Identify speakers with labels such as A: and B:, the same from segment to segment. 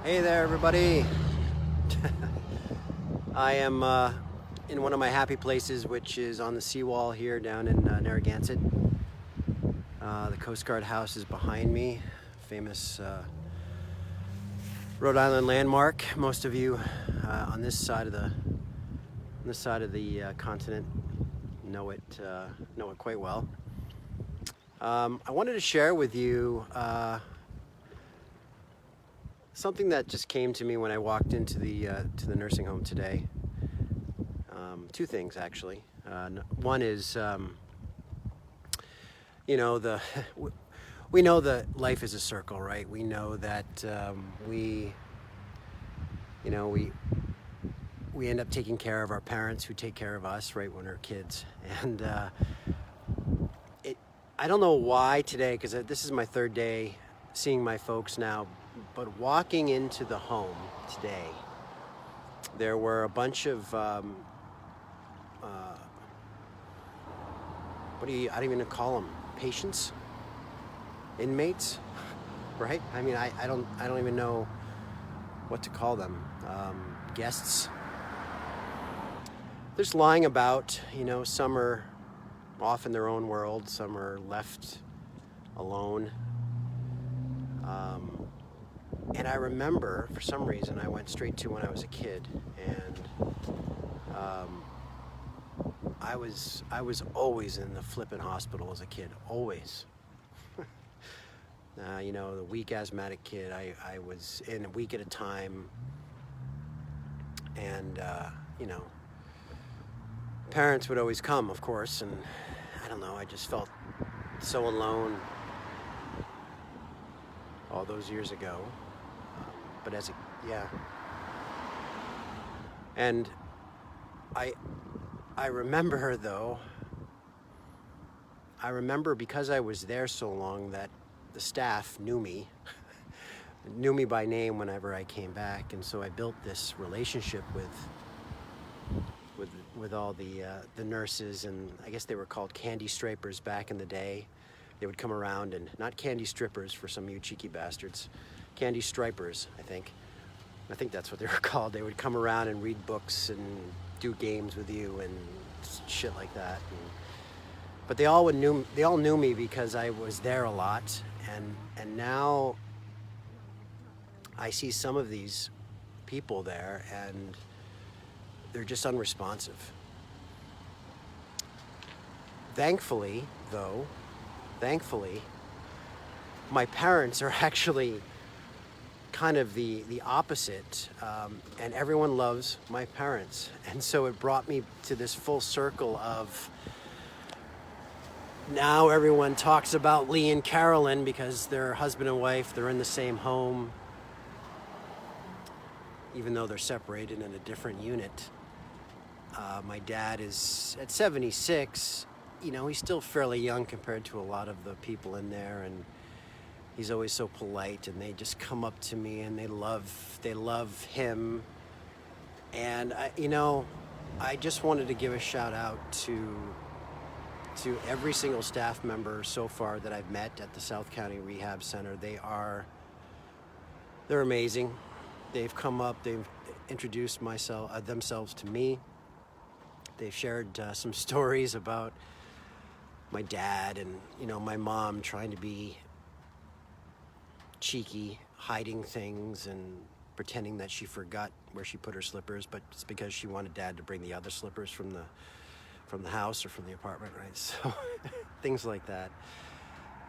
A: Hey there, everybody. I am in one of my happy places, which is on the seawall here down in Narragansett. The Coast Guard house is behind me, famous Rhode Island landmark. Most of you on this side of the continent know it quite well. I wanted to share with you something that just came to me when I walked into the nursing home today. Two things actually. One is, we know that life is a circle, right? We know that we end up taking care of our parents who take care of us, right, when we're kids. And I don't know why today, because this is my third day seeing my folks now, but walking into the home today, there were a bunch of I don't even call them patients, inmates, right? I mean, I don't even know what to call them. Guests. They're just lying about. Some are off in their own world. Some are left alone. And I remember, for some reason, I went straight to when I was a kid, and I was always in the flippin' hospital as a kid, always. The weak asthmatic kid, I was in a week at a time, and parents would always come, of course, and I don't know, I just felt so alone all those years ago. But and I remember though, because I was there so long that the staff knew me, knew me by name whenever I came back, and so I built this relationship with all the nurses, and I guess they were called candy stripers back in the day. They would come around, and not candy strippers for some of you cheeky bastards. Candy stripers, I think that's what they were called. They would come around and read books and do games with you and shit like that. But they all knew me because I was there a lot, and now I see some of these people there and they're just unresponsive. Thankfully, my parents are actually kind of the opposite, and everyone loves my parents, and so it brought me to this full circle of now everyone talks about Lee and Carolyn because they're husband and wife, they're in the same home, even though they're separated in a different unit. My dad is at 76, he's still fairly young compared to a lot of the people in there, and he's always so polite, and they just come up to me and they love him. And I just wanted to give a shout out to every single staff member so far that I've met at the South County Rehab Center. They're amazing. They've come up, they've introduced themselves to me. They've shared some stories about my dad and my mom trying to be cheeky, hiding things and pretending that she forgot where she put her slippers, but it's because she wanted dad to bring the other slippers from the house or from the apartment, right? So things like that.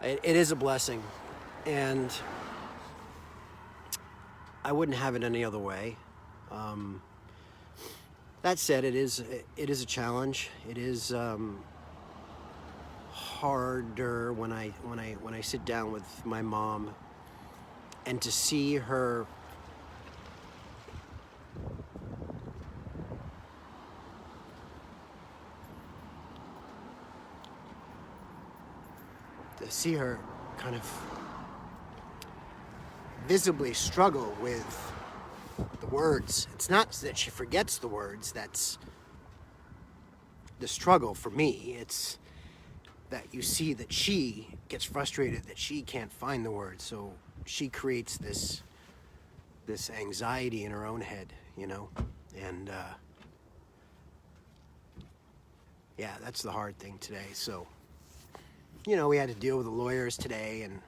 A: It is a blessing, and I wouldn't have it any other way. That said, it is a challenge. It is harder when I sit down with my mom and to see her kind of visibly struggle with the words. It's not that she forgets the words, that's the struggle for me. It's that you see that she gets frustrated that she can't find the words, so she creates this this anxiety in her own head, you know, and yeah, that's the hard thing today. So, you know, we had to deal with the lawyers today, and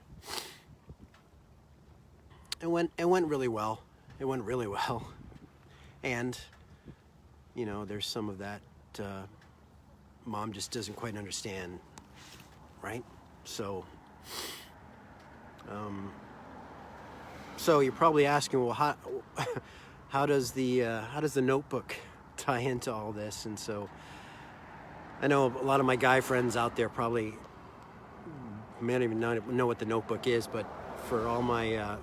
A: it went really well. It went really well, and you know, there's some of that mom just doesn't quite understand, right? So, so you're probably asking, well, how does the Notebook tie into all this? And so, I know a lot of my guy friends out there probably may not even know what the Notebook is, but for all my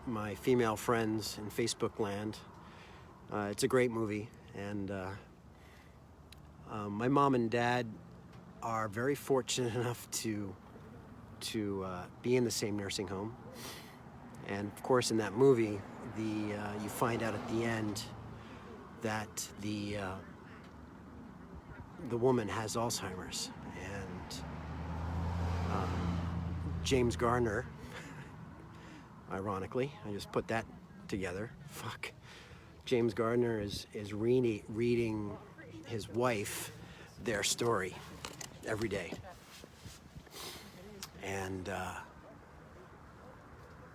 A: my female friends in Facebook land, it's a great movie, and my mom and dad are very fortunate enough to be in the same nursing home. And of course, in that movie, you find out at the end that the woman has Alzheimer's, and James Garner, ironically, I just put that together. Fuck. James Garner is reading his wife their story every day. And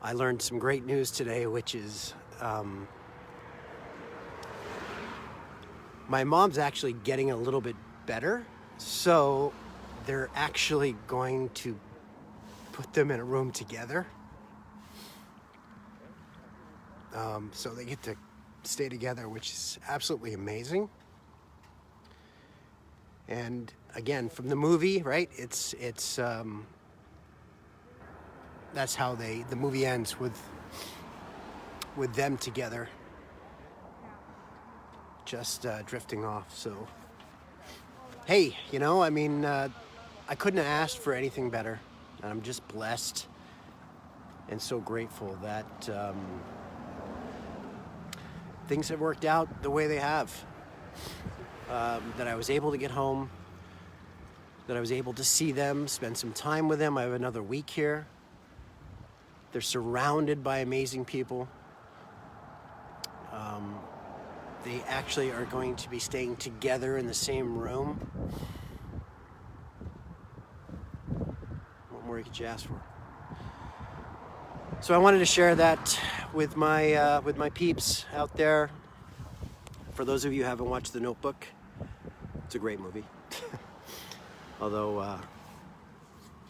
A: I learned some great news today, which is my mom's actually getting a little bit better. So they're actually going to put them in a room together. So they get to stay together, which is absolutely amazing. And again, from the movie, right? It's that's how the movie ends, with them together, just drifting off. So, hey, you know, I mean, I couldn't have asked for anything better, and I'm just blessed and so grateful that things have worked out the way they have. That I was able to get home, that I was able to see them, spend some time with them. I have another week here. They're surrounded by amazing people. They actually are going to be staying together in the same room. What more could you ask for? So I wanted to share that with my peeps out there. For those of you who haven't watched The Notebook, it's a great movie. Although I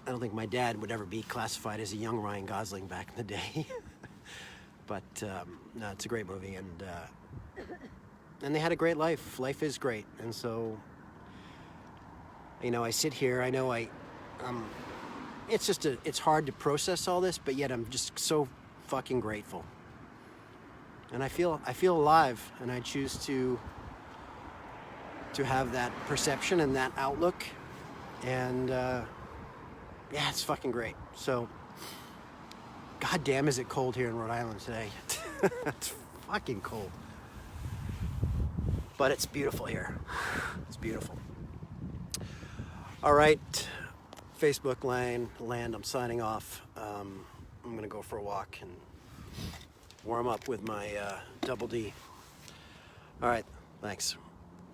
A: don't think my dad would ever be classified as a young Ryan Gosling back in the day. But no, it's a great movie, and they had a great life. Life is great, and so, you know, I sit here. I know it's hard to process all this, but yet I'm just so fucking grateful. And I feel alive, and I choose to have that perception and that outlook, and yeah, it's fucking great. So, goddamn, is it cold here in Rhode Island today? It's fucking cold, but it's beautiful here. It's beautiful. All right, Facebook land. I'm signing off. I'm gonna go for a walk and warm up with my Double D. All right, thanks.